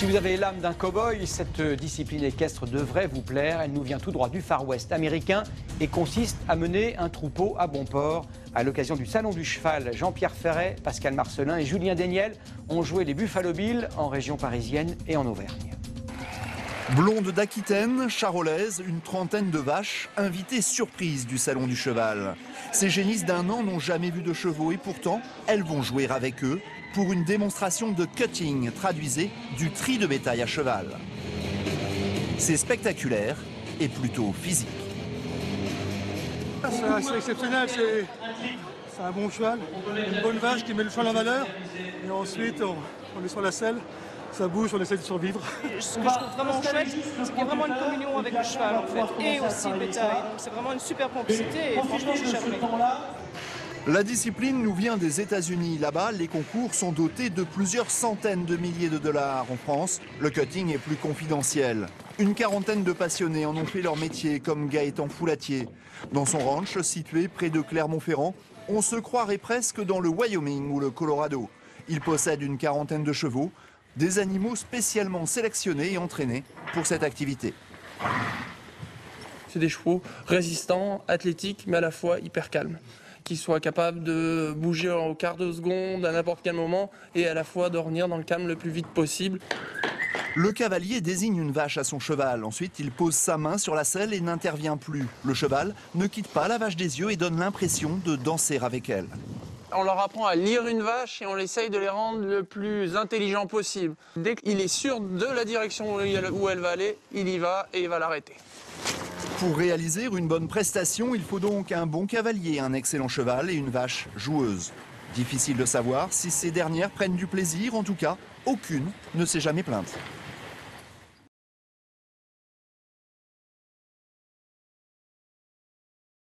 Si vous avez l'âme d'un cow-boy, cette discipline équestre devrait vous plaire. Elle nous vient tout droit du Far West américain et consiste à mener un troupeau à bon port. À l'occasion du Salon du Cheval, Jean-Pierre Ferret, Pascal Marcelin et Julien Desniel ont joué les Buffalo Bills en région parisienne et en Auvergne. Blonde d'Aquitaine, charolaise, une trentaine de vaches, invitées surprise du Salon du Cheval. Ces génisses d'1 an n'ont jamais vu de chevaux et pourtant, elles vont jouer avec eux pour une démonstration de cutting, traduisez, du tri de bétail à cheval. C'est spectaculaire et plutôt physique. C'est assez exceptionnel, c'est un bon cheval, une bonne vache qui met le cheval en valeur. Et ensuite, on est sur la selle, ça bouge, on essaie de survivre. Ce que je trouve vraiment chouette, c'est qu'il y a vraiment une communion avec le cheval en fait, et aussi le bétail. Donc c'est vraiment une super complicité et franchement je suis charmée. La discipline nous vient des États-Unis. Là-bas, les concours sont dotés de plusieurs centaines de milliers de dollars. En France, le cutting est plus confidentiel. Une quarantaine de passionnés en ont fait leur métier, comme Gaëtan Foulatier. Dans son ranch, situé près de Clermont-Ferrand, on se croirait presque dans le Wyoming ou le Colorado. Il possède une quarantaine de chevaux, des animaux spécialement sélectionnés et entraînés pour cette activité. C'est des chevaux résistants, athlétiques, mais à la fois hyper calmes, qui soient capables de bouger au quart de seconde à n'importe quel moment et à la fois de revenir dans le calme le plus vite possible. Le cavalier désigne une vache à son cheval. Ensuite, il pose sa main sur la selle et n'intervient plus. Le cheval ne quitte pas la vache des yeux et donne l'impression de danser avec elle. On leur apprend à lire une vache et on essaye de les rendre le plus intelligent possible. Dès qu'il est sûr de la direction où elle va aller, il y va et il va l'arrêter. Pour réaliser une bonne prestation, il faut donc un bon cavalier, un excellent cheval et une vache joueuse. Difficile de savoir si ces dernières prennent du plaisir, en tout cas, aucune ne s'est jamais plainte.